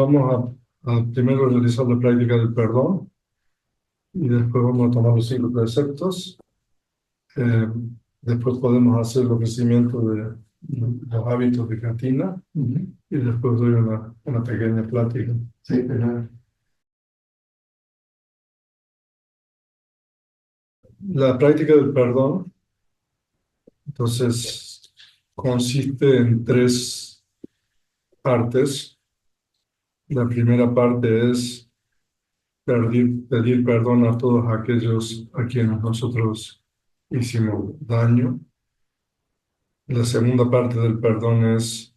Vamos a primero realizar la práctica del perdón y después vamos a tomar los 5 preceptos. Eh, Después podemos hacer el ofrecimiento de los hábitos de Katina y después doy una pequeña plática. Sí, la práctica del perdón, entonces, consiste en 3 partes. La primera parte es pedir perdón a todos aquellos a quienes nosotros hicimos daño. La segunda parte del perdón es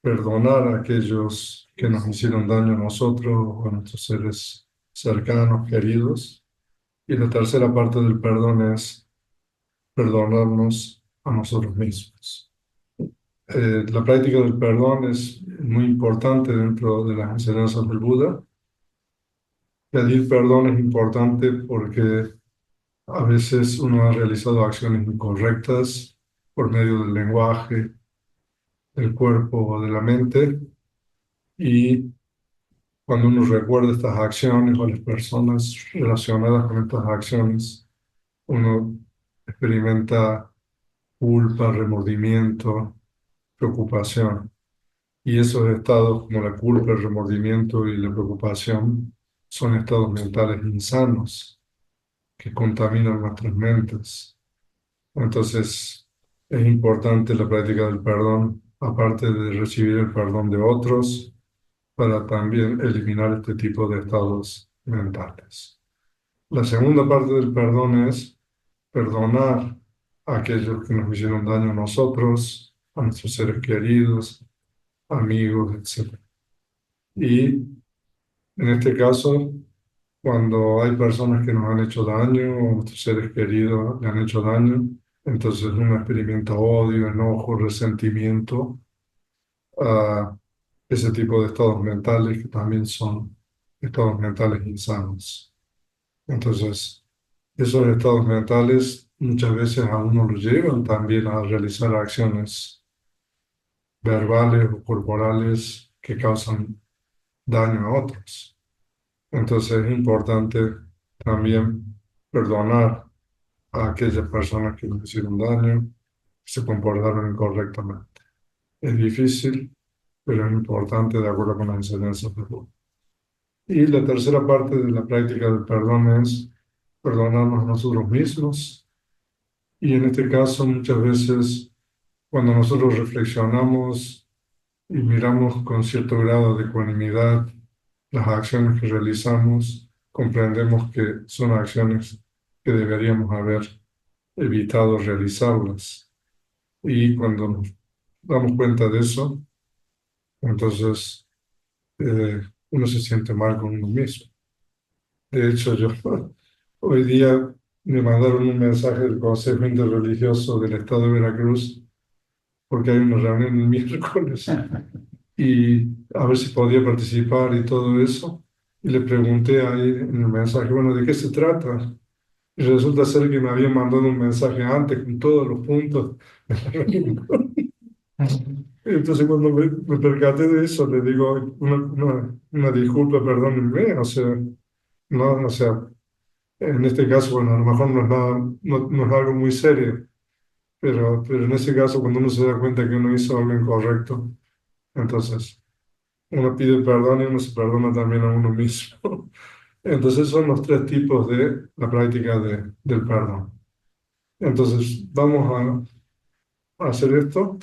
perdonar a aquellos que nos hicieron daño a nosotros o a nuestros seres cercanos, queridos. Y la tercera parte del perdón es perdonarnos a nosotros mismos. La práctica del perdón es muy importante dentro de las enseñanzas del Buda. Pedir perdón es importante porque a veces uno ha realizado acciones incorrectas por medio del lenguaje, del cuerpo o de la mente, y cuando uno recuerda estas acciones o las personas relacionadas con estas acciones, uno experimenta culpa, remordimiento, preocupación. Y esos estados como la culpa, el remordimiento y la preocupación son estados mentales insanos que contaminan nuestras mentes. Entonces, es importante la práctica del perdón, aparte de recibir el perdón de otros, para también eliminar este tipo de estados mentales. La segunda parte del perdón es perdonar a aquellos que nos hicieron daño a nosotros, a nuestros seres queridos, amigos, etc. Y en este caso, cuando hay personas que nos han hecho daño o nuestros seres queridos le han hecho daño, entonces uno experimenta odio, enojo, resentimiento, a ese tipo de estados mentales que también son estados mentales insanos. Entonces, esos estados mentales muchas veces a uno lo llevan también a realizar acciones verbales o corporales que causan daño a otros. Entonces es importante también perdonar a aquellas personas que nos hicieron daño, que se comportaron incorrectamente. Es difícil, pero es importante de acuerdo con las enseñanzas de Buda. Y la tercera parte de la práctica del perdón es perdonarnos a nosotros mismos. Y en este caso, muchas veces, cuando nosotros reflexionamos y miramos con cierto grado de ecuanimidad las acciones que realizamos, comprendemos que son acciones que deberíamos haber evitado realizarlas. Y cuando nos damos cuenta de eso, entonces uno se siente mal con uno mismo. De hecho, yo hoy día me mandaron un mensaje del Consejo Interreligioso del Estado de Veracruz, porque hay una reunión el miércoles, y a ver si podía participar y todo eso. Y le pregunté ahí en el mensaje, bueno, ¿de qué se trata? Y resulta ser que me habían mandado un mensaje antes con todos los puntos de la reunión. Entonces, cuando me percaté de eso, le digo una disculpa, perdónenme, o sea, no, o sea, en este caso, bueno, a lo mejor no es nada, no es algo muy serio, pero en ese caso, cuando uno se da cuenta que uno hizo algo incorrecto, entonces uno pide perdón y uno se perdona también a uno mismo. Entonces, son los 3 tipos de la práctica del perdón. Entonces, vamos a hacer esto.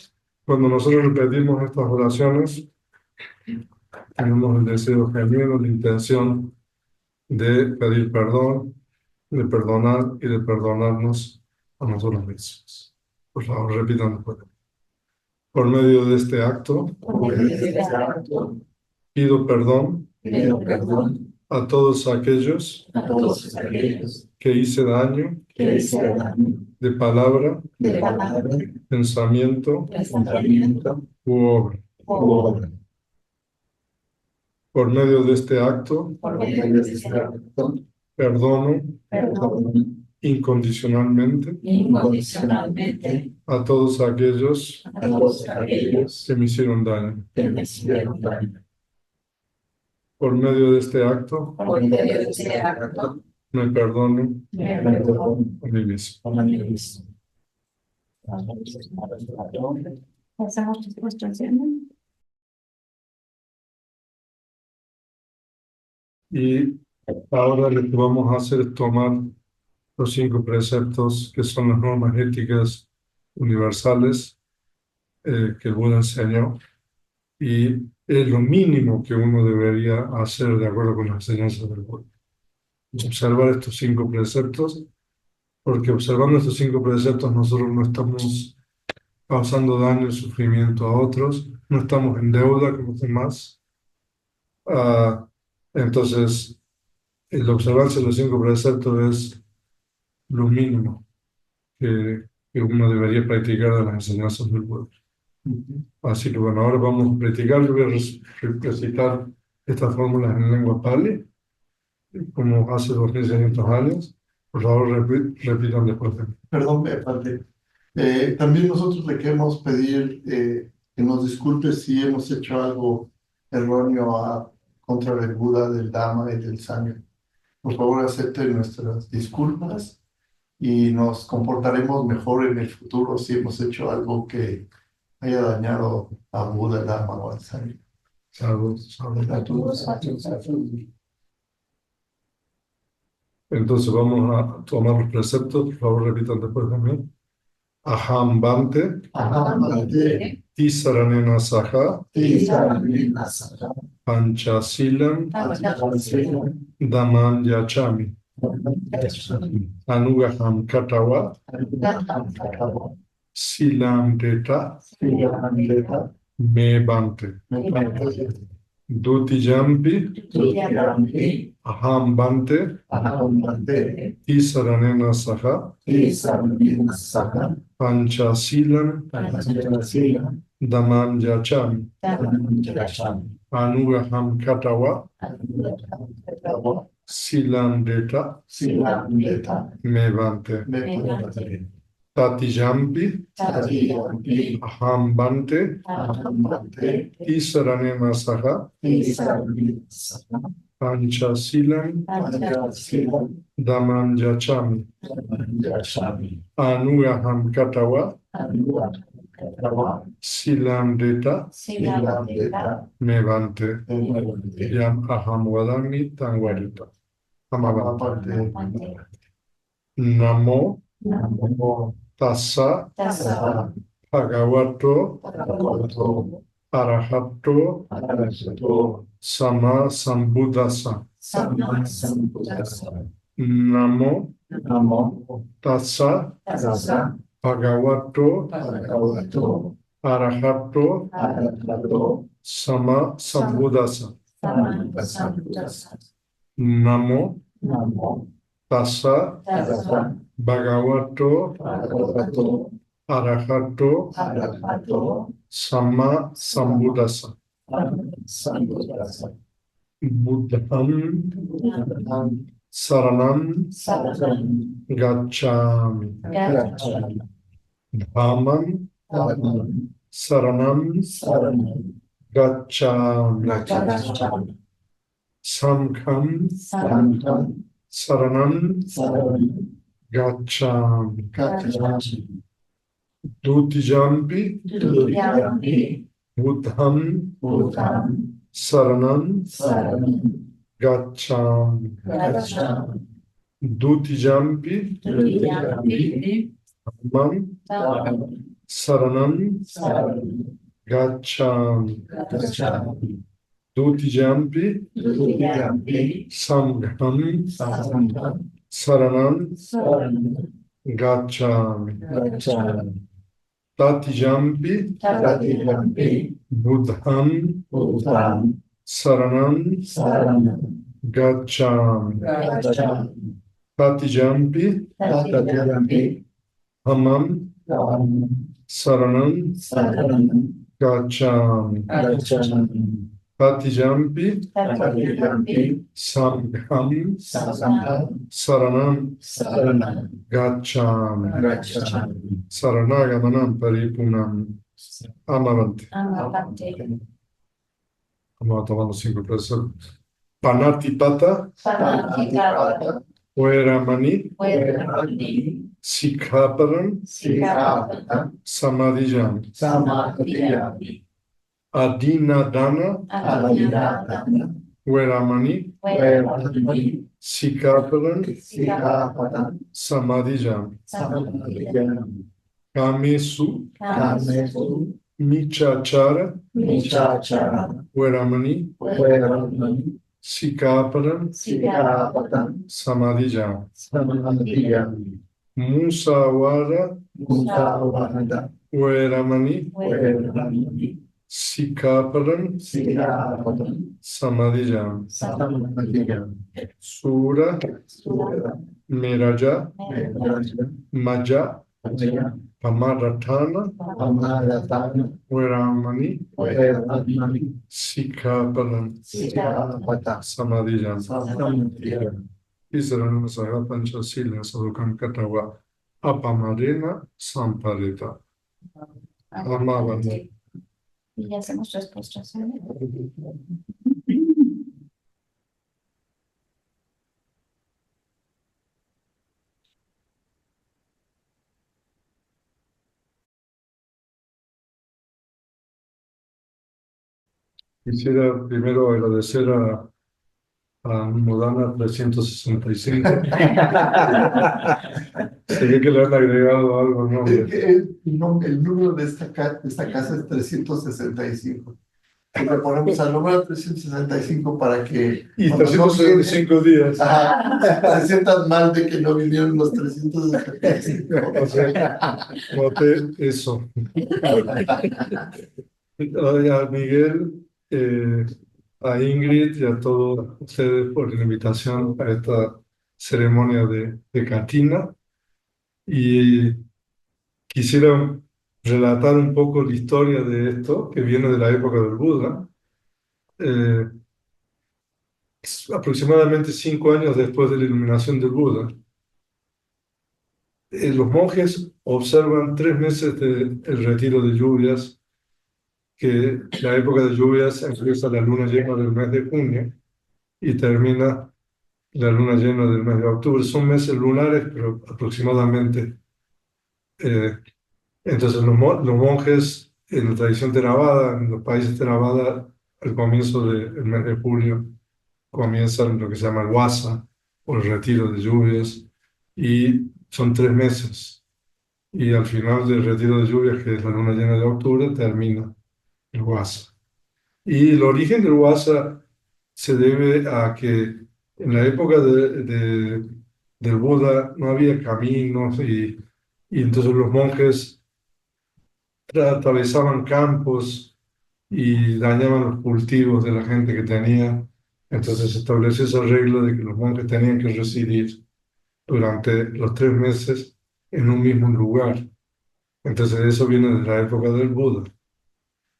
Cuando nosotros repetimos estas oraciones, tenemos el deseo genuino, la intención de pedir perdón, de perdonar y de perdonarnos a nosotros mismos. Por favor, repitan después. Por medio de este acto, pido perdón Pido perdón a todos aquellos a todos aquellos que hice daño que hice daño de palabra, de palabra, pensamiento pensamiento u obra. o obra. Por medio de este acto, Por medio de este acto, perdono perdono incondicionalmente incondicionalmente a todos aquellos a todos aquellos que me hicieron daño. que me hicieron daño. por medio de este acto, por medio de este acto, me perdono me perdono a mí mismo. a mí mismo. Pasamos a las frustraciones. Y ahora lo que vamos a hacer es tomar los 5 preceptos que son las normas éticas universales que el Buda enseñó, y es lo mínimo que uno debería hacer de acuerdo con las enseñanzas del Buda. Observar estos 5 preceptos, porque observando estos 5 preceptos nosotros no estamos causando daño y sufrimiento a otros, no estamos en deuda con los demás. Entonces, la observancia de los 5 preceptos es lo mínimo que uno debería practicar de las enseñanzas del Buda. Así que bueno, ahora vamos a practicar. Yo voy a recitar estas fórmulas en lengua Pali, como hace 2600 años. Por favor, repitan después de mí. Perdón, me falté. También nosotros le queremos pedir que nos disculpe si hemos hecho algo erróneo contra el Buda, del Dhamma y del Sangha. Por favor, acepten nuestras disculpas y nos comportaremos mejor en el futuro si hemos hecho algo que haya dañado a Buda, al Dhamma o al Sangha. Salud, salud. Salud. Entonces vamos a tomar los preceptos. Por favor, repitan después de mí. Aham Bante, Ahamante, Tisaranena Saha, Tisaranena Saha, Panchasilam, Panchasilam, Dhammam Yachami, Anugaham Katawa, Anugaham Silam Deta, Katawa, Me Bante, Dutijampi, Tutyampi, Aham Bante, Ahamante, Tisaranena Saha, Tisaranena Saha, Panchasilam, Panchasilam, Dhammam Yachami, Panchasilam, Anugaham Katawa, Katawa, Silam Deta, Silam Deta, Me Bante, Mepante, Tatijampi, Tatiyampi, Aham Bante, Ahamante, Tisaranena Saha, Tisaranena Saha, Panchasilam, Panchasilam, Dhammam Yachami, Panchasilam, Anugaham Katawa, Katawa, Silam Deta, Silam Deta, Me Bante, Mepante, Yam Aham Wadami Tangwarita. Amabante. Amapante, Namo Namo Tassa Tassa Bhagavato Bhagavato Arahato Arahato Sama Sambuddhassa. Sambuddhassa. Namo Namo Tassa Tassa Bhagavato Bhagavato Arahato Arahato Sama Sambuddhassa. Sambuddhassa. Namo Namo Tassa Tassa Bhagavato Bhagavato Arahato Arahato Sama Sambuddhassa. Sambuddhassa. Buddham Nam Saranam Saranam Gacchami. Gacchami. Dhammam Dhammam Saranam Saranam Gacchami. Gacchami. Sangham Sangham Saranam Saranam Gacchami. Gacchami. Dutijampi Tutyampi Buddham Buddham Saranam Saranam Gacchami. Gacchami. Dutijampi Tutyampi Dhammam Dhammam Saranam Saranam Gacchami. Gacchami. Dutijampi Tutyampi Sangham Sangham Saranam Saranam Gacchami. Gacchami. Tatijampi Tatyampi Buddham Buddham Saranam Saranam Gacchami. Gacchami. Tatijampi Tatyampi Dhammam Dhammam Saranam Saranam Gacchami. Gacchami. Tatijampi Tatyampi Sangham Sangham Saranam Saranam Gacchami. Gacchami. Saranaгаmanam Paripunam. Amavante. Amapante. Vamos a tomar los 5 preceptos. Panatipata, Panatipata, Veramani, Veramani, Sikkhaparam, Sikkhapatam, Samadhijam, Samadhiyami, Adinadana, Adinadana, Veramani, Veramani, Sikkhaparam, Sikkhapatam, Samadhijam, Samadhiyami, Kamesu, Kamesu, Michachara, Michachara, Veramani, Veramani, Sikkhaparam, Sikkhapatam, Samadhijam, Samadhiyami, Musawara, Musawada, Veramani, Veramani, Sikkhaparam, Sikkhapatam, Samadhijam, Samadhiyami, Sura, Sura, Miraja, Meraja, Maja, Maya, Pamaratana, Amaratana, Veramani, Veramani, Sikkhaparam, Sikkhapatam, Samadhijam. Samadhiyami, Isarana Saga Panchasila Sadhukam Katawa Apamarena Samparita. Amaban. Y ya hacemos respuestas, ¿eh? Quisiera primero agradecer a Modana 365. Se ve que le han agregado algo, ¿no? El número de esta casa es 365. Y le ponemos al número 365 para que Y cuando no 365 días. se sientan mal de que no vinieron los 365. O sea, noté eso. A Miguel, a Ingrid y a todos ustedes por la invitación a esta ceremonia de Katina. Y quisiera relatar un poco la historia de esto, que viene de la época del Buda. Aproximadamente 5 años después de la iluminación del Buda, los monjes observan 3 meses del retiro de lluvias, que la época de lluvias empieza la luna llena del mes de junio y termina la luna llena del mes de octubre. Son meses lunares, pero aproximadamente. Entonces los monjes en la tradición Theravada, en los países Theravada, al comienzo del mes de julio, comienzan lo que se llama el Vasa, o el retiro de lluvias, y son 3 meses. Y al final del retiro de lluvias, que es la luna llena de octubre, termina el Vasa. Y el origen del Vasa se debe a que en la época del Buda no había caminos y entonces los monjes atravesaban campos y dañaban los cultivos de la gente que tenía. Entonces se estableció esa regla de que los monjes tenían que residir durante los 3 meses en un mismo lugar. Entonces eso viene de la época del Buda.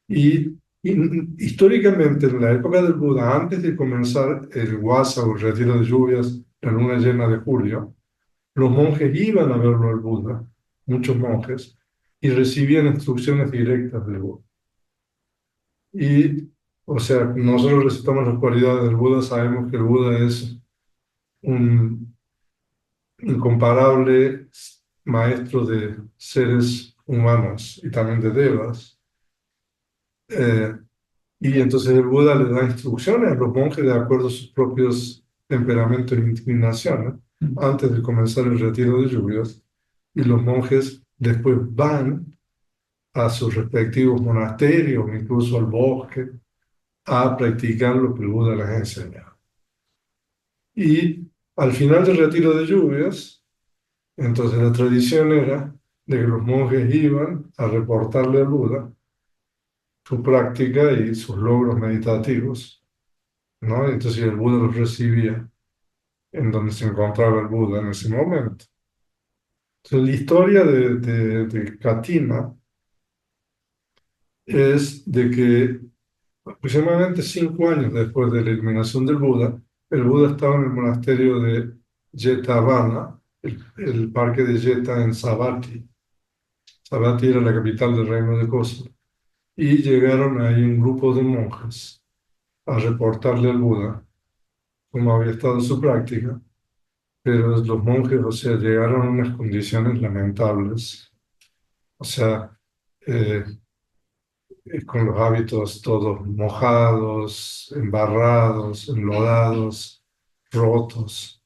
Y históricamente, en la época del Buda, antes de comenzar el Vasa o el retiro de lluvias, la luna llena de julio, los monjes iban a verlo al Buda, muchos monjes, y recibían instrucciones directas del Buda. Y, o sea, nosotros recitamos las cualidades del Buda, sabemos que el Buda es un incomparable maestro de seres humanos y también de devas. Y entonces el Buda le da instrucciones a los monjes de acuerdo a sus propios temperamentos e inclinaciones antes de comenzar el retiro de lluvias. Y los monjes después van a sus respectivos monasterios, incluso al bosque, a practicar lo que el Buda les ha enseñado. Y al final del retiro de lluvias, entonces la tradición era de que los monjes iban a reportarle al Buda su práctica y sus logros meditativos, ¿no? Entonces el Buda los recibía en donde se encontraba el Buda en ese momento. Entonces la historia de Katina es de que aproximadamente 5 años después de la iluminación del Buda, el Buda estaba en el monasterio de Jetavana, el parque de Jeta en Savatthi. Savatthi era la capital del reino de Kosa. Y llegaron ahí un grupo de monjes a reportarle al Buda cómo había estado su práctica, pero los monjes, o sea, llegaron a unas condiciones lamentables, o sea, eh, con los hábitos todos mojados, embarrados, enlodados, rotos,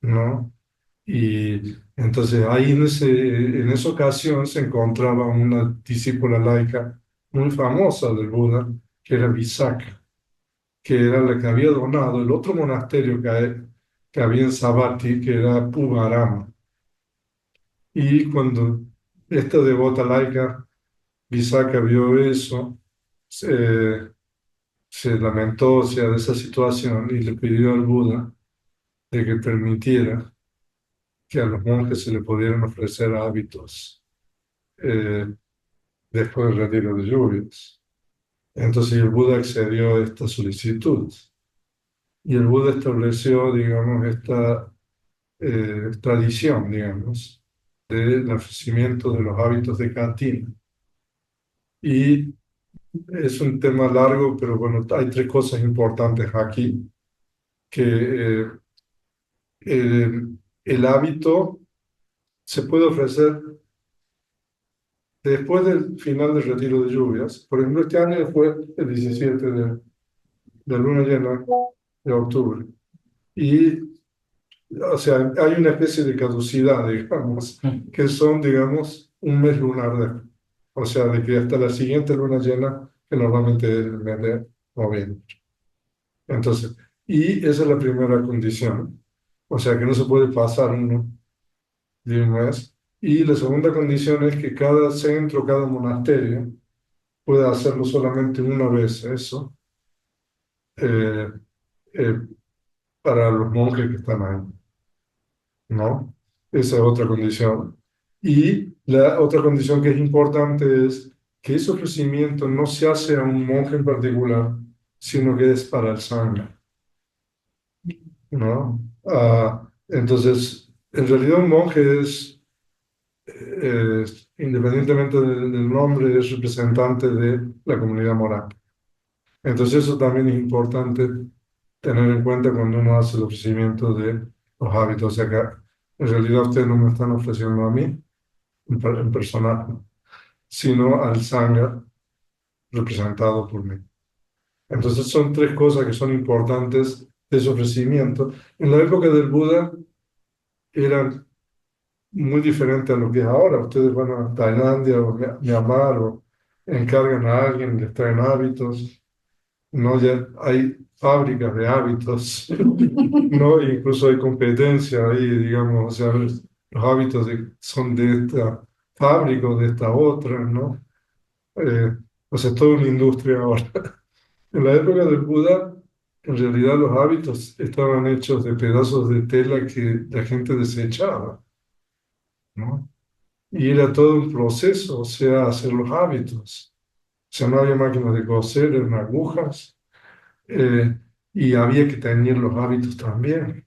¿no? Y entonces ahí en esa ocasión se encontraba una discípula laica muy famosa del Buda, que era Visakha, que era la que había donado el otro monasterio que había en Savatthi, que era Puvarama. Y cuando esta devota laica, Visakha, vio eso, se lamentó, o sea, de esa situación y le pidió al Buda de que permitiera que a los monjes se le pudieran ofrecer hábitos eh, después del retiro de lluvias. Entonces el Buda accedió a esta solicitud y el Buda estableció, digamos, esta tradición, digamos, del ofrecimiento de los hábitos de Katina. Y es un tema largo, pero bueno, hay tres cosas importantes aquí, que el hábito se puede ofrecer después del final del retiro de lluvias. Por ejemplo, este año fue el 17 de luna llena de octubre. Y, o sea, hay una especie de caducidad, digamos, que son, digamos, un mes lunar después. O sea, de que hasta la siguiente luna llena, que normalmente es el mes de noviembre. Entonces, y esa es la primera condición. O sea, que no se puede pasar uno de un mes. Y la segunda condición es que cada centro, cada monasterio, puede hacerlo solamente una vez, eso, eh, eh, para los monjes que están ahí, ¿no? Esa es otra condición. Y la otra condición que es importante es que ese ofrecimiento no se hace a un monje en particular, sino que es para el sangha, ¿no? Entonces, en realidad un monje independientemente del nombre, es representante de la comunidad moral. Entonces eso también es importante tener en cuenta cuando uno hace el ofrecimiento de los hábitos. O sea que en realidad ustedes no me están ofreciendo a mí en personaje, sino al Sangha representado por mí. Entonces son tres cosas que son importantes de ese ofrecimiento. En la época del Buda eran muy diferentes a lo que es ahora. Ustedes van a Tailandia o Myanmar o encargan a alguien, les traen hábitos. No, ya hay fábricas de hábitos, ¿no? Incluso hay competencia ahí, digamos, o sea, los hábitos son de esta fábrica o de esta otra, ¿no? O sea, es toda una industria ahora. En la época del Buda, en realidad los hábitos estaban hechos de pedazos de tela que la gente desechaba, ¿no? Y era todo un proceso, o sea, hacer los hábitos. O sea, no había máquinas de coser, eran agujas. eh, y había que tener los hábitos también.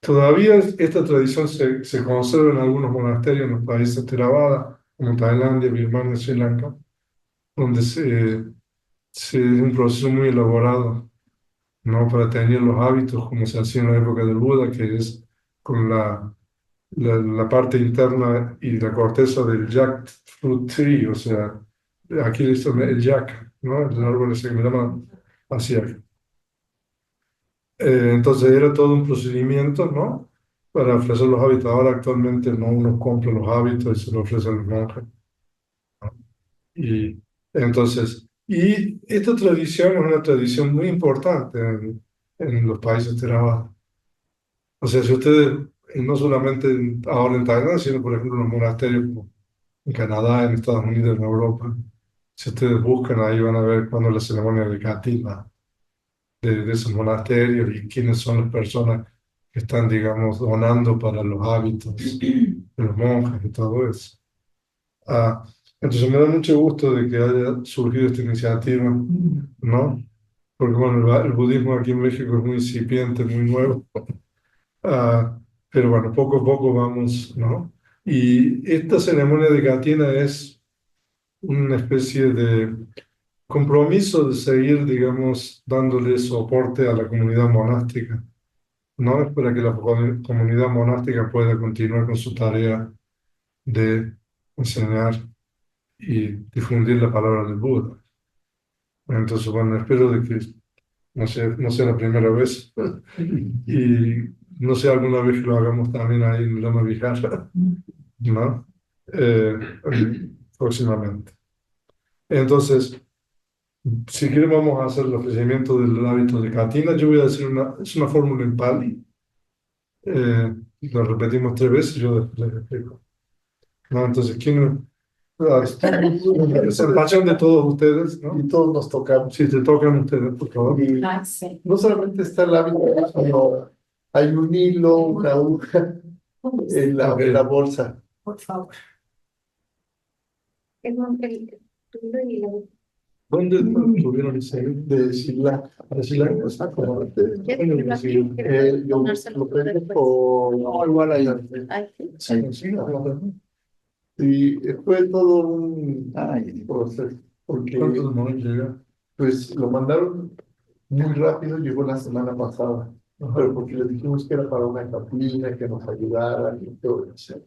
Todavía esta tradición se conserva en algunos monasterios en los países Theravada, como Tailandia, Birmania, Sri Lanka, donde es un proceso muy elaborado, ¿no? Para tener los hábitos como se hacía en la época del Buda, que es con la parte interna y la corteza del jackfruit tree, o sea, aquí le dicen el jack, ¿no? El árbol ese que me llama así. Entonces era todo un procedimiento, ¿no? Para ofrecer los hábitos. Ahora actualmente no uno compra los hábitos y se los ofrece a los monjes. Y entonces, y esta tradición es una tradición muy importante en los países Theravada. O sea, si ustedes, y no solamente ahora en Tailandia, sino por ejemplo en los monasterios como en Canadá, en Estados Unidos, en Europa, si ustedes buscan ahí van a ver cuándo es la ceremonia de Katina de esos monasterios y quiénes son las personas que están, digamos, donando para los hábitos de los monjes y todo eso. Ah, entonces me da mucho gusto de que haya surgido esta iniciativa, ¿no? Porque bueno, el budismo aquí en México es muy incipiente, muy nuevo. Ah, pero bueno, poco a poco vamos, ¿no? Y esta ceremonia de Katina es una especie compromiso de seguir, digamos, dándole soporte a la comunidad monástica, ¿no? Es para que la comunidad monástica pueda continuar con su tarea de enseñar y difundir la palabra del Buda. Entonces, bueno, espero de que no sea la primera vez y no sea alguna vez que lo hagamos también ahí en Lama Vihara, ¿no? Próximamente. Entonces, si quieren vamos a hacer el ofrecimiento del hábito de Katina. Yo voy a decir es una fórmula en Pali. Lo repetimos 3 veces y yo después les explico. ¿No? Entonces, ¿quién? Presentación de todos ustedes, ¿no? Y todos nos tocamos. Si te tocan ustedes, por favor. Y Sí. no solamente está el hábito, sino hay un hilo, una aguja en la bolsa. Por favor. El tuyo y la ¿Dónde tuvieron ese? De Sila. ¿De Sila? Lo pedí por... No, igual ahí. Y fue todo un proceso, porque ¿Cuántos demoró en llegar? pues lo mandaron muy rápido, llegó la semana pasada, pero porque les dijimos que era para una capilla, que nos ayudara y todo eso.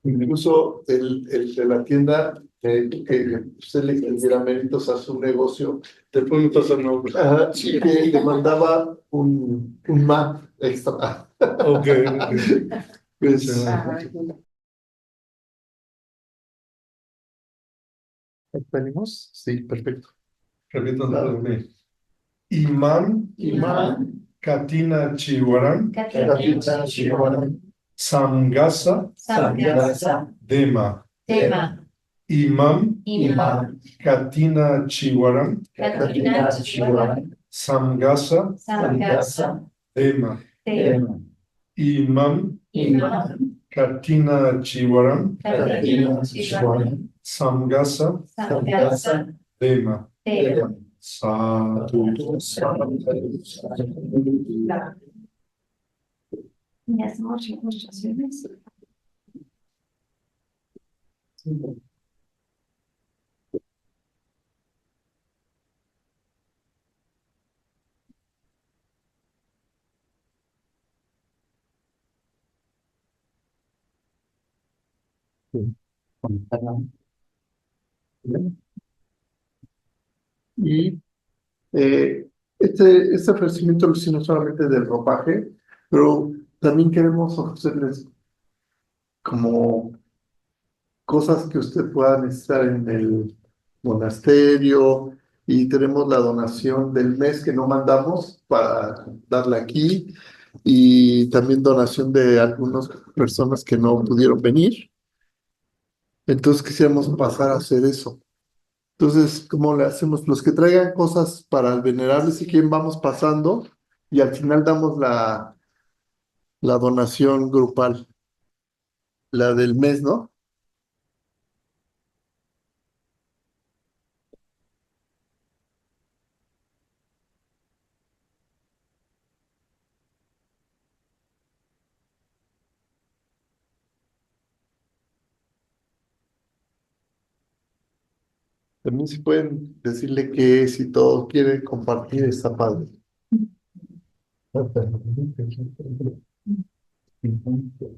Incluso el de la tienda que usted le diera méritos a su negocio, Después me pasa el nombre. sí que le mandaba un map extra. Ok. Pues, ¿venimos? Sí, perfecto. Repito después de mí. Imam Imán, Katina Chiwaran Katina Chihuahua, Samgasa Samgasa, Dema. Tema, Imam Imam, Katina Chiwaran Katina Chihuahua, Samgasa Samgasa, Dema. Tema, Imam Imam, Katina Chiwaran Katina Chihuahua, Samgasa Samgasa, Dema. Tema. Sadhu. Y hacemos ilustraciones. y este ofrecimiento lo hicimos solamente del ropaje, pero también queremos ofrecerles como cosas que usted pueda necesitar en el monasterio y tenemos la donación del mes que no mandamos para darla aquí y también donación de algunas personas que no pudieron venir. Entonces quisiéramos pasar a hacer eso. Entonces, ¿cómo le hacemos? Los que traigan cosas para el venerable, si quieren, vamos pasando y al final damos la donación grupal, la del mes, ¿no? También si pueden decirle que si todos quieren compartir esta padre.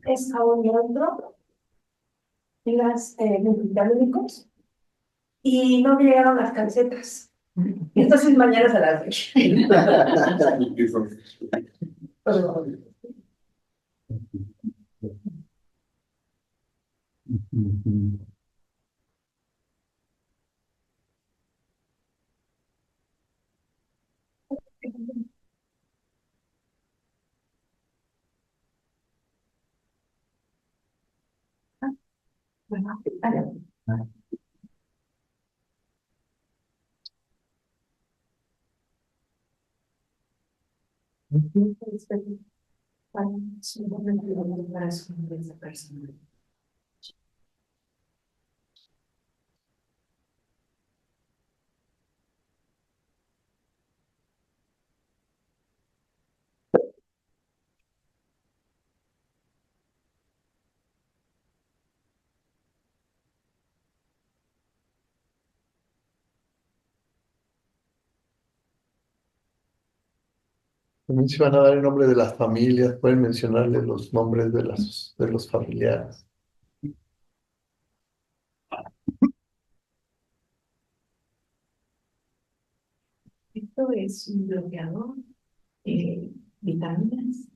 Es ahorrando las vitamínicos y no me llegaron las calcetas. Entonces mañana se las doy. Bueno, vale. También se van a dar el nombre de las familias, pueden mencionarle los nombres de los familiares. Esto es un bloqueador, vitaminas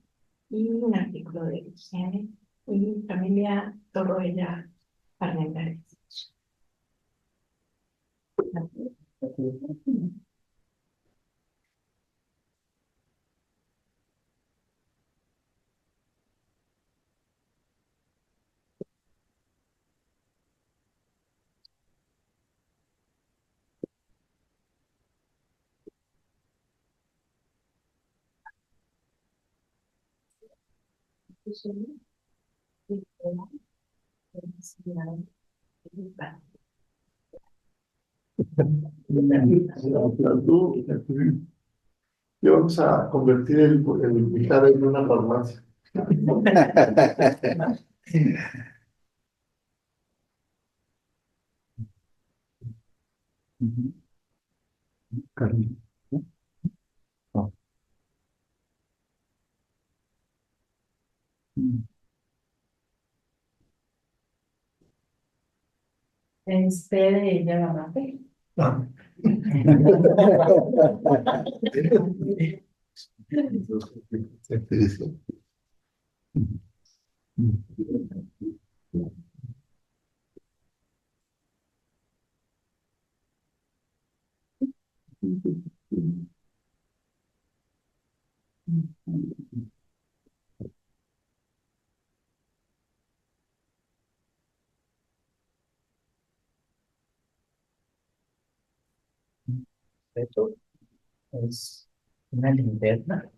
y un artículo de higiene y familia Torroella Armentares. Y vamos a convertir el Mijara en una farmacia. Lleva mate. Ah. Sí, sí. Esto es una linterna.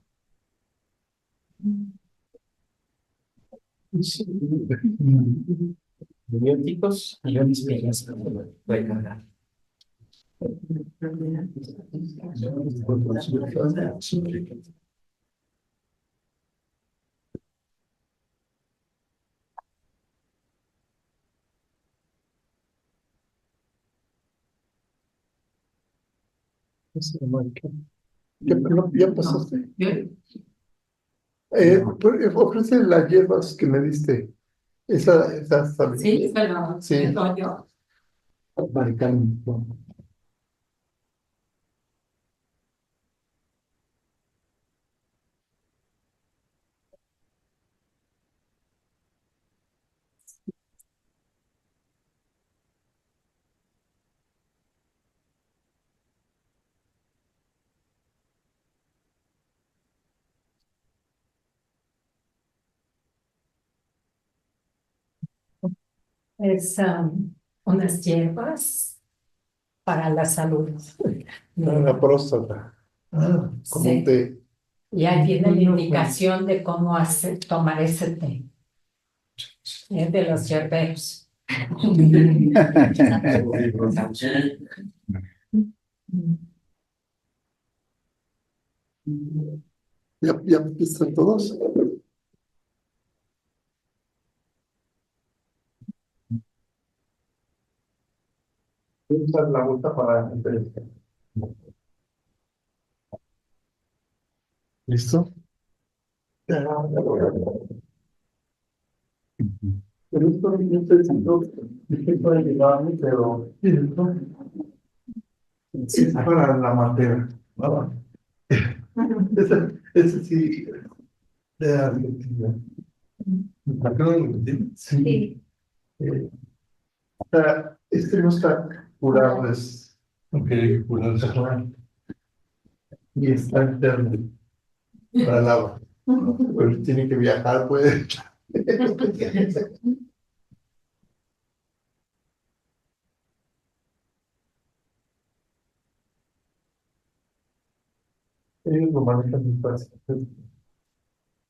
Bióticos y unas pilas. Voy a cargar. ¿Ya pasaste? Ofrece las hierbas que me diste. Esa está bien. Sí, perdón. Sí. Yo. Maricán. Es unas hierbas para la salud. La próstata. Como un Sí. té. Y ahí viene la indicación de cómo tomar ese té. Es de los yerberos. ¿Ya están todos? Voy a usar la vuelta para ¿listo? Pero esto no sé si dije para llevarme, pero es para la materia. Ese sí, de Argentina. ¿Acá en Argentina? Sí. Sí. Este no está curado, es. Ok, curado. Y está interno para el agua. Pero tiene que viajar, puede. Ellos lo manejan muy fácil.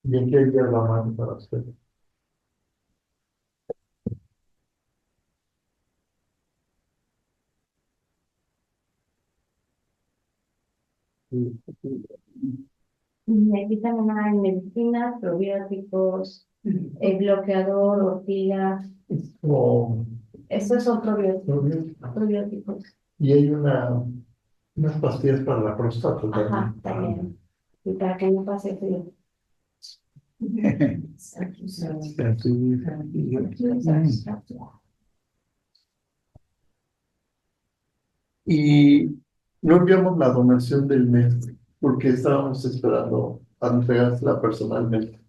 Y aquí hay la mano para usted. Y aquí también hay medicina, probióticos, bloqueador, ortiga. Es como Esos son probióticos. probiótico. Y hay unas pastillas para la próstata Ajá, también. también. Y para que no pase frío. Y no enviamos la donación del mes porque estábamos esperando a entregársela personalmente.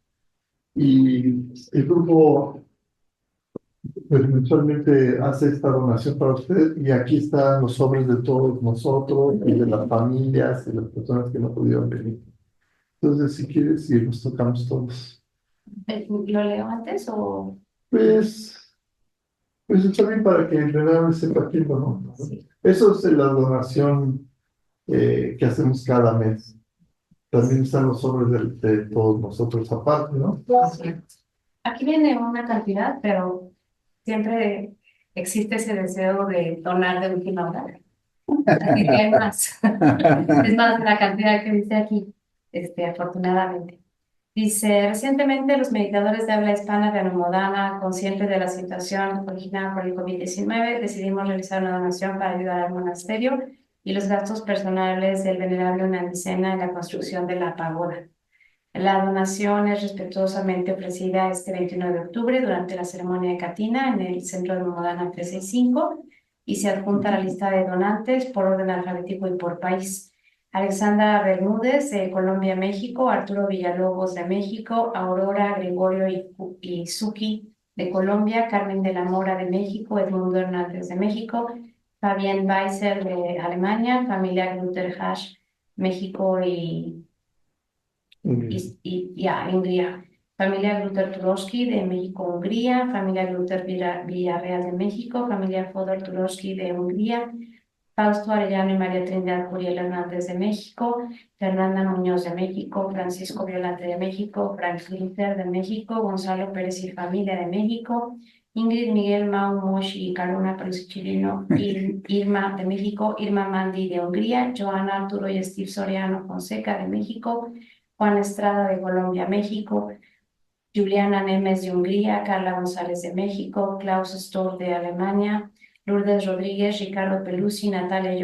Y el grupo pues mensualmente hace esta donación para usted y aquí están los sobres de todos nosotros y de las familias y las personas que no pudieron venir. Entonces, si quieres, si nos tocamos todos. ¿Lo leo antes o...? Pues, pues está bien para que el venado sepa quién donó, ¿no? Sí. Eso es la donación que hacemos cada mes. También están los sobres de todos nosotros aparte, ¿no? Aquí viene una cantidad, pero siempre existe ese deseo de donar de última hora. Así que hay más. Es más la cantidad que dice aquí, afortunadamente. Dice, recientemente los meditadores de habla hispana de Anumodana, conscientes de la situación originada por el COVID-19, decidimos realizar una donación para ayudar al monasterio y los gastos personales del venerable Unandicena en la construcción de la pagoda. La donación es respetuosamente ofrecida este 29 de octubre durante la ceremonia de Catina en el Centro de Anumodana 365 y se adjunta la lista de donantes por orden alfabético y por país. Alexandra Bermúdez de Colombia, México, Arturo Villalobos de México, Aurora Gregorio y Suki de Colombia, Carmen de la Mora de México, Edmundo Hernández de México, Fabián Weiser de Alemania, familia Grutter Hash, México Hungría. Familia Grutter Turoski de México, Hungría, familia Grutter Villarreal de México, familia Fodor Turoski de Hungría, Fausto Arellano y María Trinidad Curiel Hernández de México, Fernanda Muñoz de México, Francisco Violante de México, Frank Linter de México, Gonzalo Pérez y familia de México, Ingrid Miguel Mau Moshi y Caruna Pérez Chilino, Irma de México, Irma Mandi de Hungría, Joana Arturo y Steve Soriano Fonseca de México, Juan Estrada de Colombia, México, Juliana Nemes de Hungría, Carla González de México, Klaus Stoll de Alemania, Lourdes Rodríguez, Ricardo Pelusi, Natalia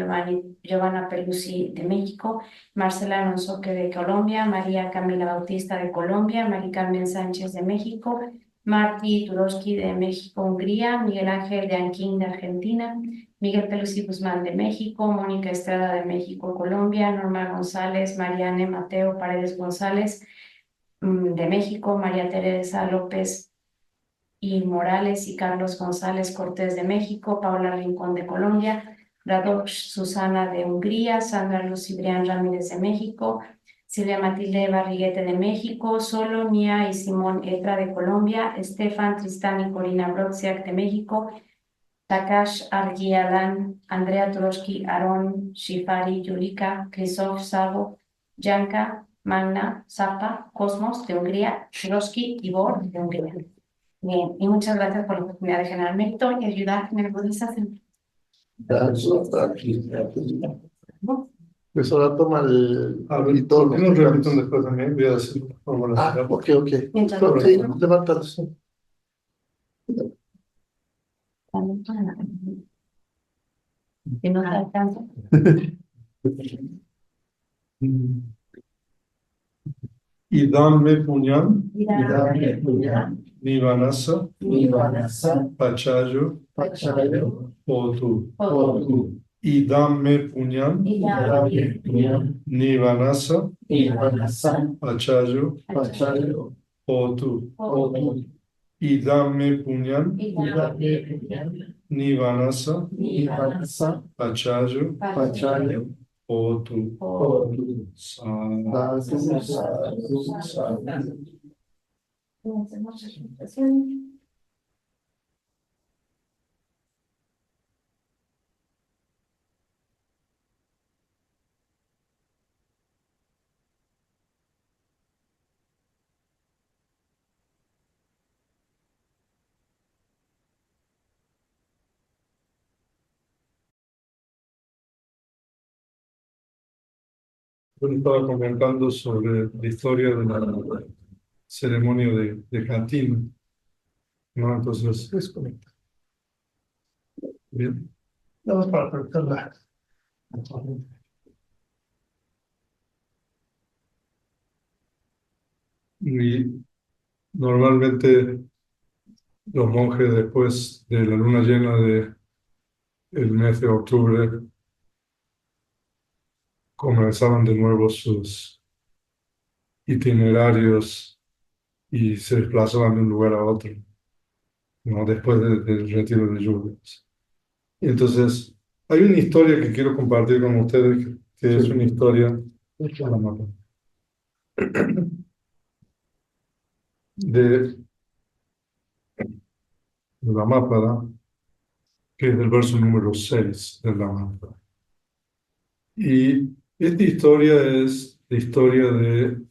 Giovanna Pelusi de México, Marcela Alonsoque de Colombia, María Camila Bautista de Colombia, Mari Carmen Sánchez de México, Martí Turoski de México, Hungría, Miguel Ángel de Anquín de Argentina, Miguel Pelusi Guzmán de México, Mónica Estrada de México, Colombia, Norma González, Mariane Mateo Paredes González de México, María Teresa López y Morales y Carlos González Cortés de México, Paula Rincón de Colombia, Radosh Susana de Hungría, Sandra Luz Cibrián Ramírez de México, Silvia Matilde Barriguete de México, Solo, Mía y Simón Etra de Colombia, Estefan Tristán y Corina Brodziak de México, Takash Argialan, Andrea Turoski, Aaron, Shifari, Yulika, Krzysztof Savo, Janka, Magna, Zapa, Cosmos de Hungría, Turoski y Bor de Hungría. Bien, y muchas gracias por la oportunidad de generar mérito y ayudar en el budismo. Pues ahora toma el A ver, editor. ¿por qué no repiten después de mí? Voy a decir cómo las Ah, ok. Mientras Sí, levántalos. si no te alcanza. Idam me puñam, Mira, nivanasa, pachayo, otu. Idam me puñam, nivanasa, pachayo, otu. Idam me puñam, nivanasa, pachayo, otu. Yo estaba comentando sobre la historia de la ceremonia de Catina, ¿no? Entonces, es correcto. Bien. Vamos para preguntarla. Y normalmente los monjes después de la luna llena de el mes de octubre comenzaban de nuevo sus itinerarios y se desplazaban de un lugar a otro, ¿no? Después del retiro de lluvias. Y entonces, hay una historia que quiero compartir con ustedes, que es una historia de la Mápada, que es del verso número 6 de la Mápada. Y esta historia es la historia de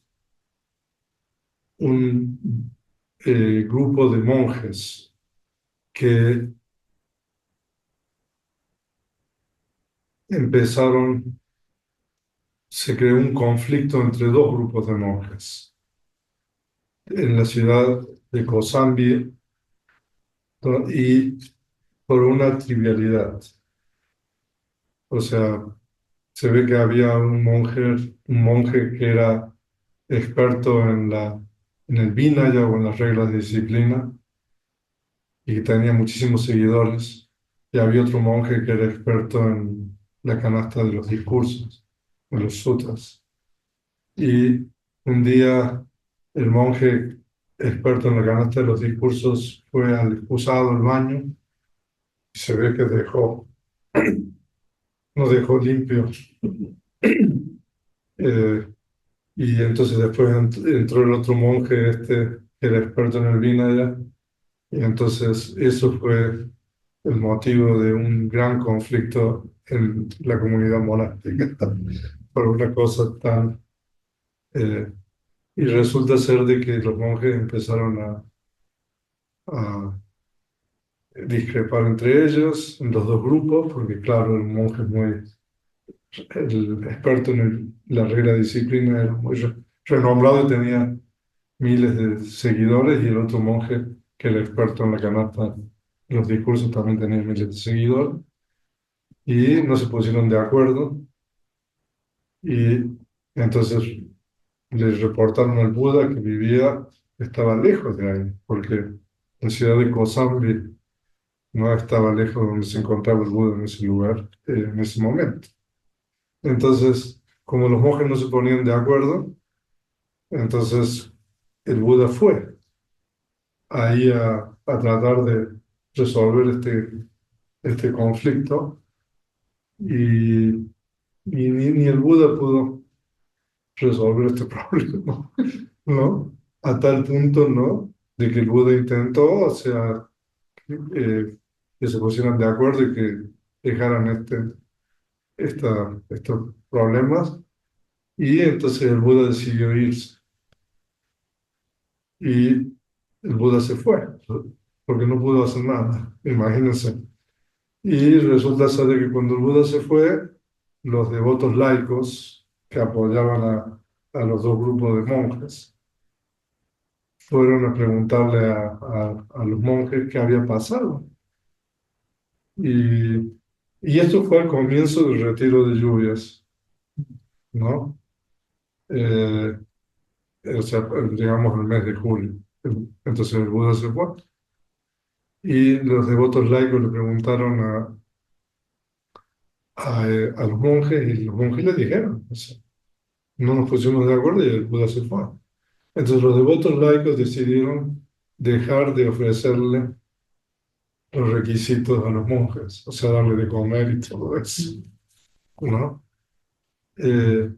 un grupo de monjes que empezaron, se creó un conflicto entre dos grupos de monjes en la ciudad de Kosambi, y por una trivialidad. O sea, se ve que había un monje que era experto en el Vinaya o en las reglas de disciplina y que tenía muchísimos seguidores. Y había otro monje que era experto en la canasta de los discursos, en los sutras. Y un día el monje experto en la canasta de los discursos fue al excusado, al baño, y se ve que no dejó limpio. Eh, y entonces después entró el otro monje, que era experto en el Vinaya, y entonces eso fue el motivo de un gran conflicto en la comunidad monástica por una cosa tan... eh, y resulta ser de que los monjes empezaron a discrepar entre ellos, en los dos grupos, porque claro, el monje es muy... El experto en la regla de disciplina era muy renombrado y tenía miles de seguidores, y el otro monje, que era experto en la canasta, los discursos, también tenía miles de seguidores, y no se pusieron de acuerdo, y entonces le reportaron al Buda que estaba lejos de ahí, porque la ciudad de Kosambi no estaba lejos de donde se encontraba el Buda en ese lugar, en ese momento. Entonces, como los monjes no se ponían de acuerdo, entonces el Buda fue ahí a tratar de resolver este conflicto, y ni el Buda pudo resolver este problema, ¿no? A tal punto, ¿no? De que el Buda intentó, o sea, que se pusieran de acuerdo y que dejaran estos problemas, y entonces el Buda decidió irse, y el Buda se fue, porque no pudo hacer nada, imagínense. Y resulta ser de que cuando el Buda se fue, los devotos laicos que apoyaban a los dos grupos de monjes fueron a preguntarle a los monjes qué había pasado. Y, y esto fue al comienzo del retiro de lluvias, ¿no? Eh, o sea, digamos el mes de julio. Entonces el Buda se fue. Y los devotos laicos le preguntaron a los monjes, y los monjes le dijeron, o sea, no nos pusimos de acuerdo, y el Buda se fue. Entonces los devotos laicos decidieron dejar de ofrecerle los requisitos a los monjes, o sea, darle de comer y todo eso, ¿no? Eh,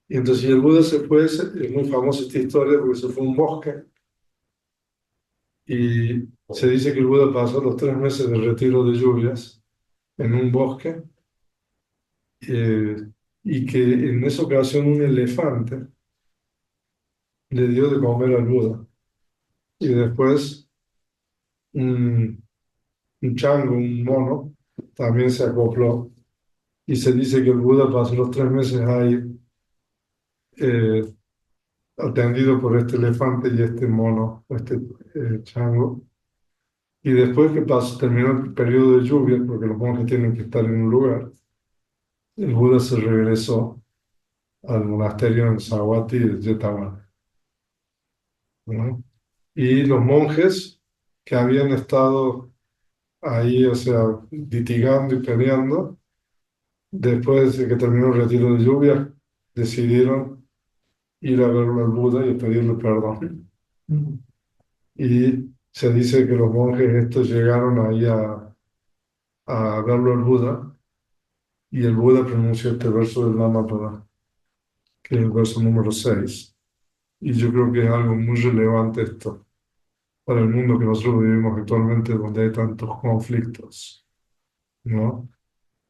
y entonces el Buda se fue, es muy famosa esta historia porque se fue a un bosque, y se dice que el Buda pasó los 3 meses de retiro de lluvias en un bosque, eh, y que en esa ocasión un elefante le dio de comer al Buda, y después un chango, un mono, también se acopló, y se dice que el Buda pasó los 3 meses ahí, eh, atendido por este elefante y este mono, este chango. Y después que terminó el periodo de lluvia, porque los monjes tienen que estar en un lugar, el Buda se regresó al monasterio en Savatthi de Jetavana. ¿no? Y los monjes que habían estado ahí, o sea, litigando y peleando, después de que terminó el retiro de lluvia, decidieron ir a ver al Buda y pedirle perdón. Y se dice que los monjes estos llegaron ahí a verlo al Buda, y el Buda pronunció este verso del Dhammapada, que es el verso número 6. Y yo creo que es algo muy relevante esto para el mundo que nosotros vivimos actualmente, donde hay tantos conflictos, ¿no?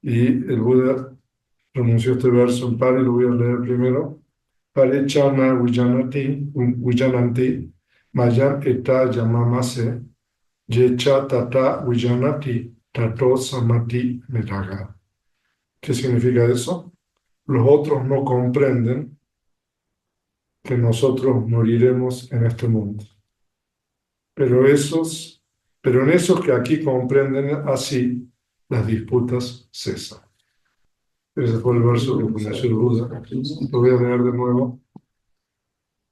Y el Buda pronunció este verso en Pali, lo voy a leer primero. Parechana Vijananti Mayam Eta Yamamase Yecha Tata Vijanati Tato Samati Metaga. ¿Qué significa eso? Los otros no comprenden que nosotros moriremos en este mundo. Pero en esos que aquí comprenden así, las disputas cesan. Ese fue el verso que pronunció el Buda. Lo voy a leer de nuevo.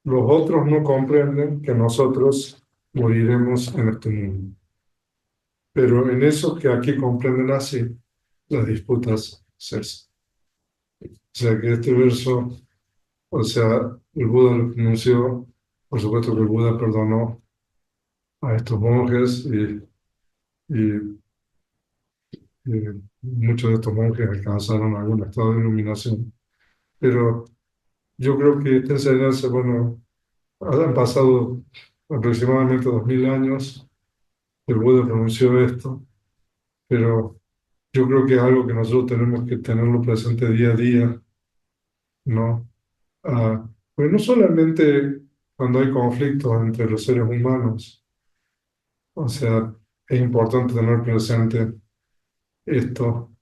Los otros no comprenden que nosotros moriremos en este mundo. Pero en esos que aquí comprenden así, las disputas cesan. O sea que este verso, o sea, el Buda lo pronunció, por supuesto que el Buda perdonó a estos monjes y muchos de estos monjes alcanzaron algún estado de iluminación. Pero yo creo que esta enseñanza, bueno, han pasado aproximadamente 2000 años, el Buda pronunció esto, pero yo creo que es algo que nosotros tenemos que tenerlo presente día a día, ¿no? Pues no solamente cuando hay conflictos entre los seres humanos, o sea, es importante tener presente esto,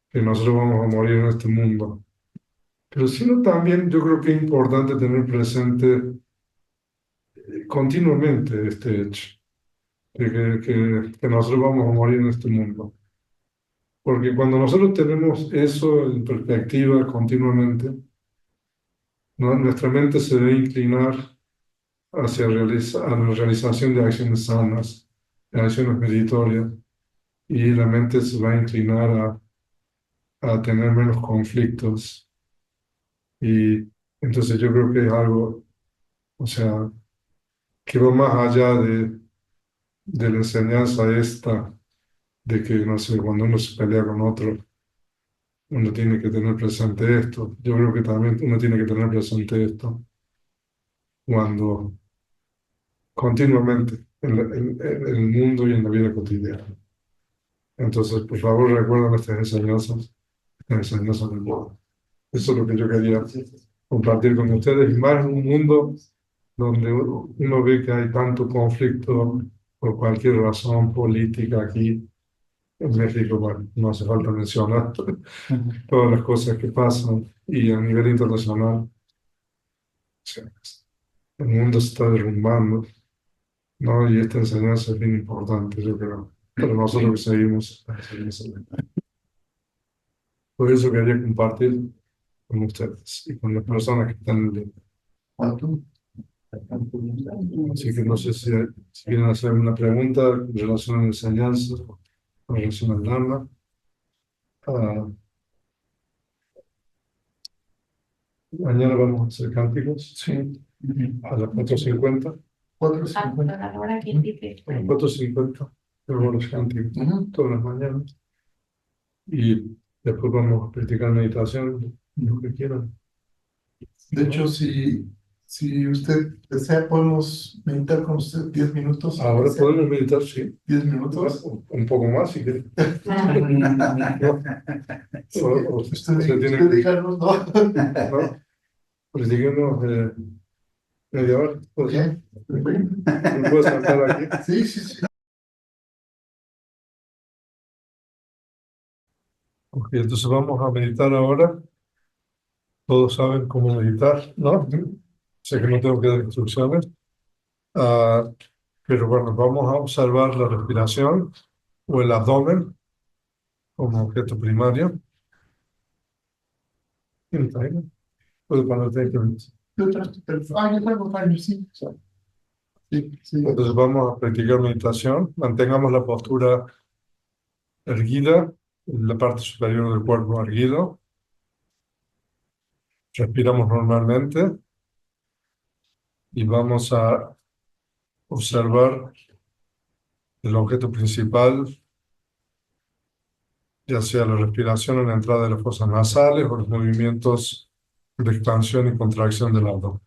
que nosotros vamos a morir en este mundo. Pero sino también yo creo que es importante tener presente continuamente este hecho, de que nosotros vamos a morir en este mundo. Porque cuando nosotros tenemos eso en perspectiva continuamente, ¿no? Nuestra mente se debe inclinar hacia a la realización de acciones sanas, de acciones meritorias, y la mente se va a inclinar a tener menos conflictos. Y entonces yo creo que es algo, o sea, que va más allá de la enseñanza esta, de que, no sé, cuando uno se pelea con otro, uno tiene que tener presente esto. Yo creo que también uno tiene que tener presente esto cuando continuamente en el mundo y en la vida cotidiana. Entonces, por favor, recuerden estas enseñanzas del mundo. Eso es lo que yo quería compartir con ustedes, y más en un mundo donde uno ve que hay tanto conflicto por cualquier razón política aquí en México. Bueno, no hace falta mencionar todas las cosas que pasan, y a nivel internacional, o sea, el mundo se está derrumbando, ¿no? Y esta enseñanza es bien importante, yo creo, para nosotros que seguimos la enseñanza. Por eso quería compartir con ustedes y con las personas que están en línea. Así que no sé si quieren hacer una pregunta en relación a la enseñanza, en relación al Dharma. Mañana vamos a hacer cánticos, sí, a las 4:50. 4:50. A la hora que indique. A las 4:50 tenemos los cánticos todas las mañanas. Y después vamos a practicar meditación, lo que quieran. De hecho, si usted desea, podemos meditar con usted 10 minutos. Ahora podemos meditar, sí. 10 minutos. Un poco más, si quieren. Usted dejarnos, ¿no? ¿No? Practiquemos media hora. ¿Puede ser? ¿Me puedes saltar aquí? Sí, sí, sí. Ok, entonces vamos a meditar ahora. Todos saben cómo meditar, ¿no? Sé que no tengo que dar instrucciones. Ah, pero bueno, vamos a observar la respiración o el abdomen como objeto primario. ¿Tiene timer? Puede poner 30 minutos. Yo tengo timer, sí. Sí. Entonces vamos a practicar meditación. Mantengamos la postura erguida, la parte superior del cuerpo erguido. Respiramos normalmente y vamos a observar el objeto principal, ya sea la respiración en la entrada de las fosas nasales o los movimientos de expansión y contracción del abdomen.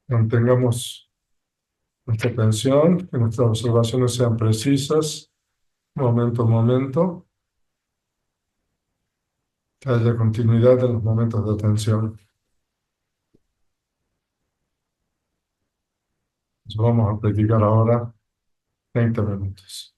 Mantengamos nuestra atención, que nuestras observaciones sean precisas, momento a momento, que haya continuidad en los momentos de atención. Entonces vamos a practicar ahora 20 minutos.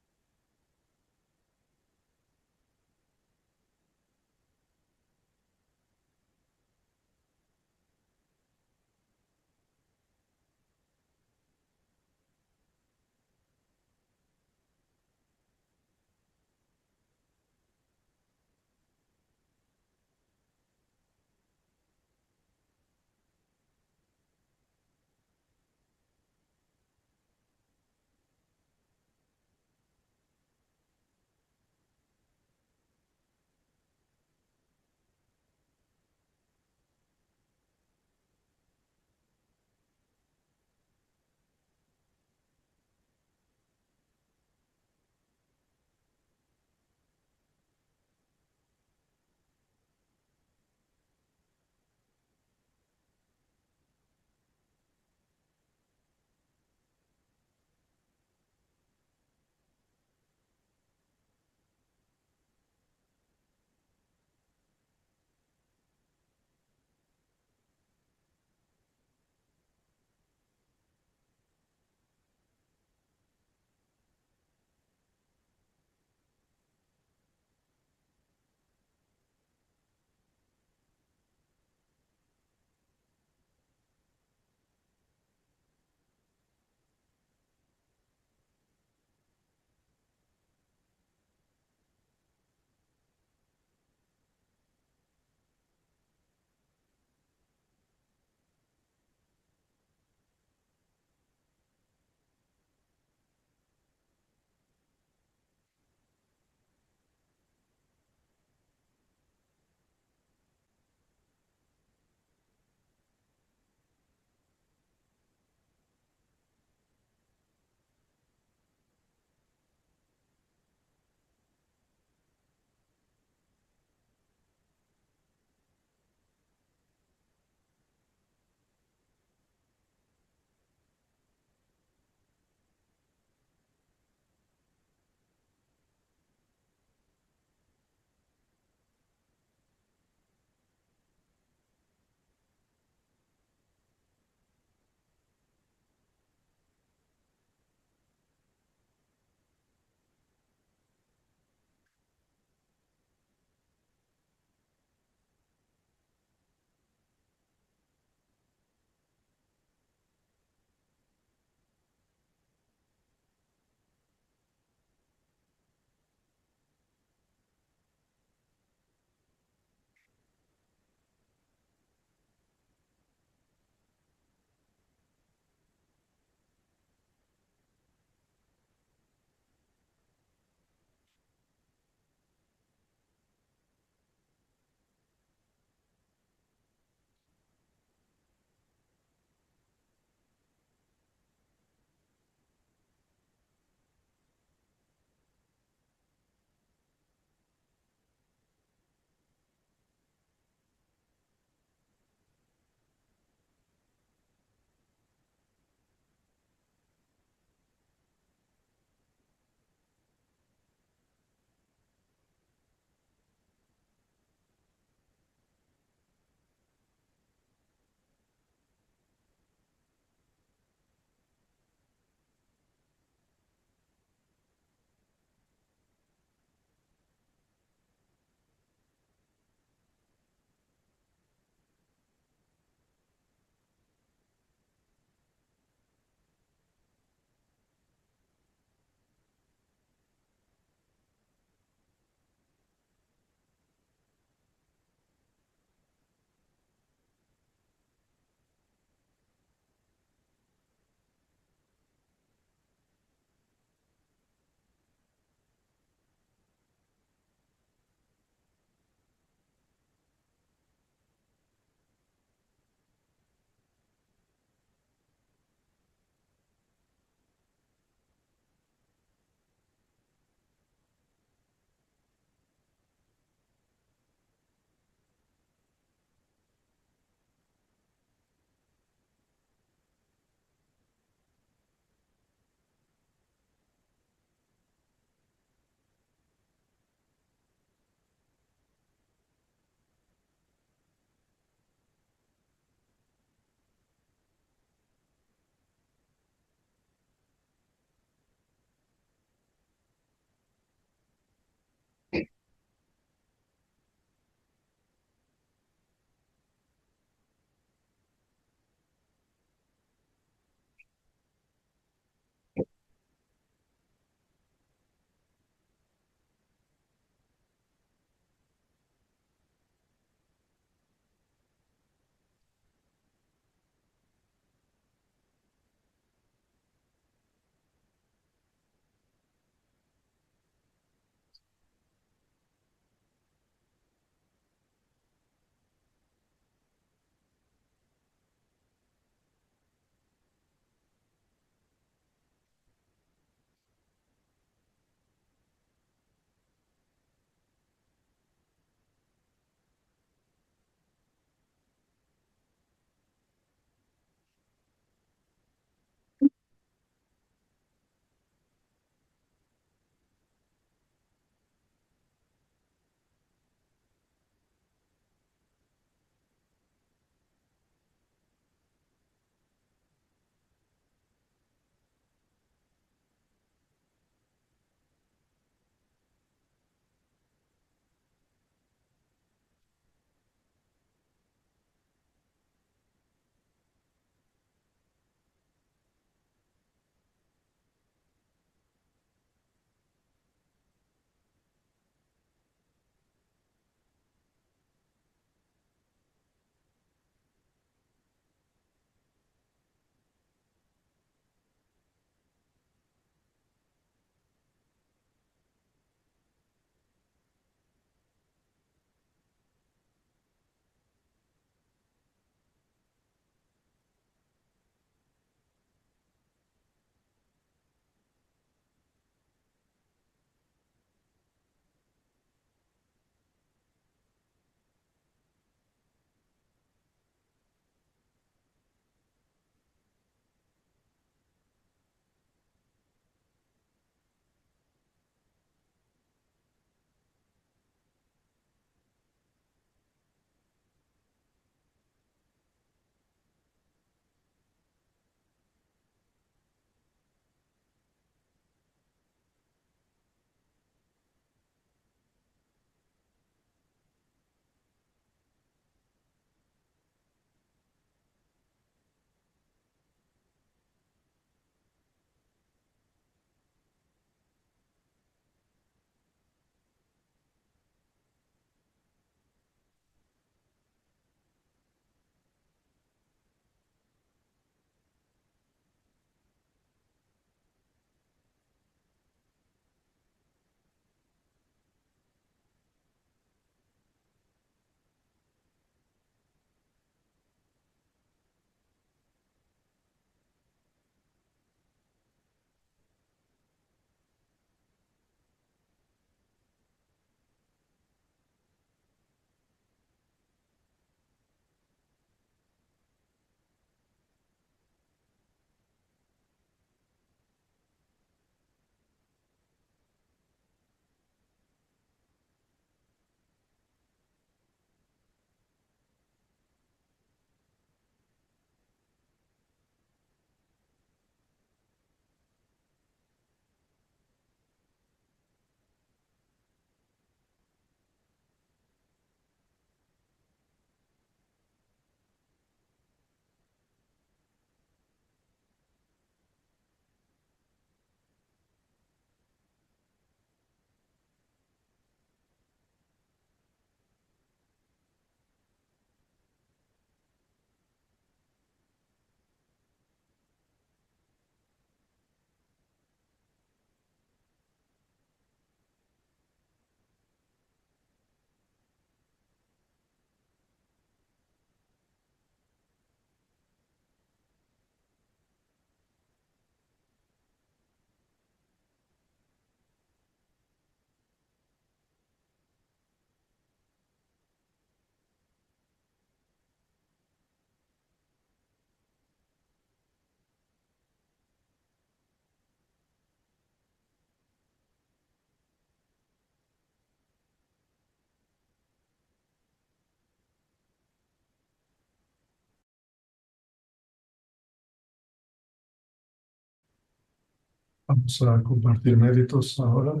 Vamos a compartir méritos ahora.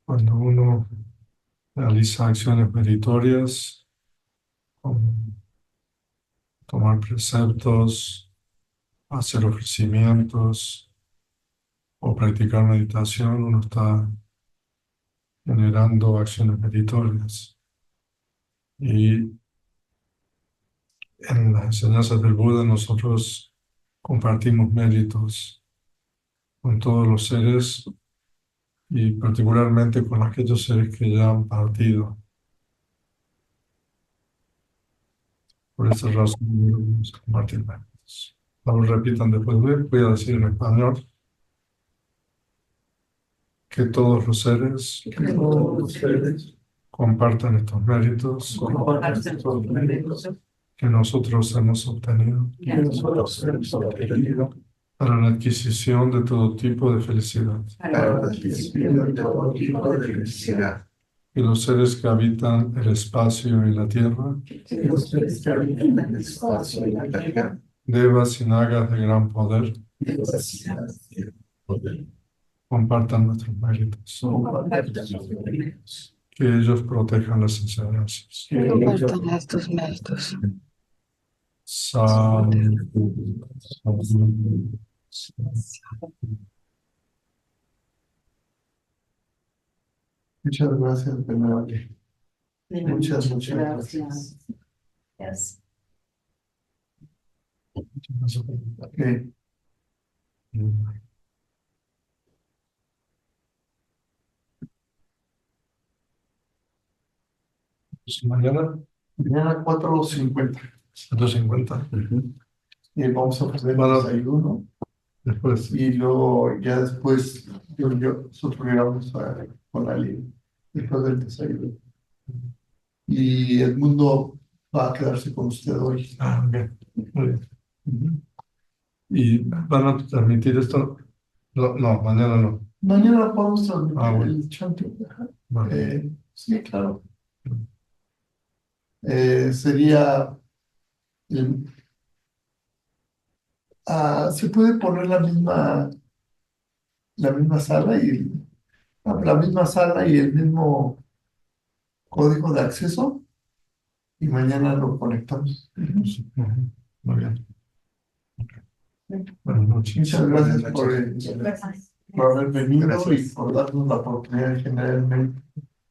Cuando uno realiza acciones meritorias, como tomar preceptos, hacer ofrecimientos o practicar meditación, uno está generando acciones meritorias. Y en las enseñanzas del Buda nosotros compartimos méritos con todos los seres y particularmente con aquellos seres que ya han partido. Por esa razón vamos a compartir méritos. Vamos, repitan después de mí. Voy a decir en español que todos los seres compartan estos méritos que nosotros hemos obtenido para la adquisición de todo tipo de felicidad. Y los seres que habitan el espacio y la tierra, devas y nagas de gran poder, compartan nuestros méritos. Que ellos protejan las enseñanzas. Compartan estos méritos. Muchas gracias, venerable. Muchas gracias. Yes. Okay. Pues mañana, Mañana 4:50. 2:50. Y vamos a hacer el Bueno. desayuno. Después, Y luego, ya después, nosotros llegamos con Ali después del desayuno. Y Edmundo va a quedarse con usted hoy. bien. Muy bien. ¿Y van a transmitir esto? No, mañana no. Mañana podemos transmitir Bueno. el chanting. Vale. Sí, claro. Sería. Se puede poner la misma sala y el mismo código de acceso y mañana lo conectamos. Muy bien. Buenas noches. Muchas gracias por haber venido y por darnos la oportunidad de generar el mérito.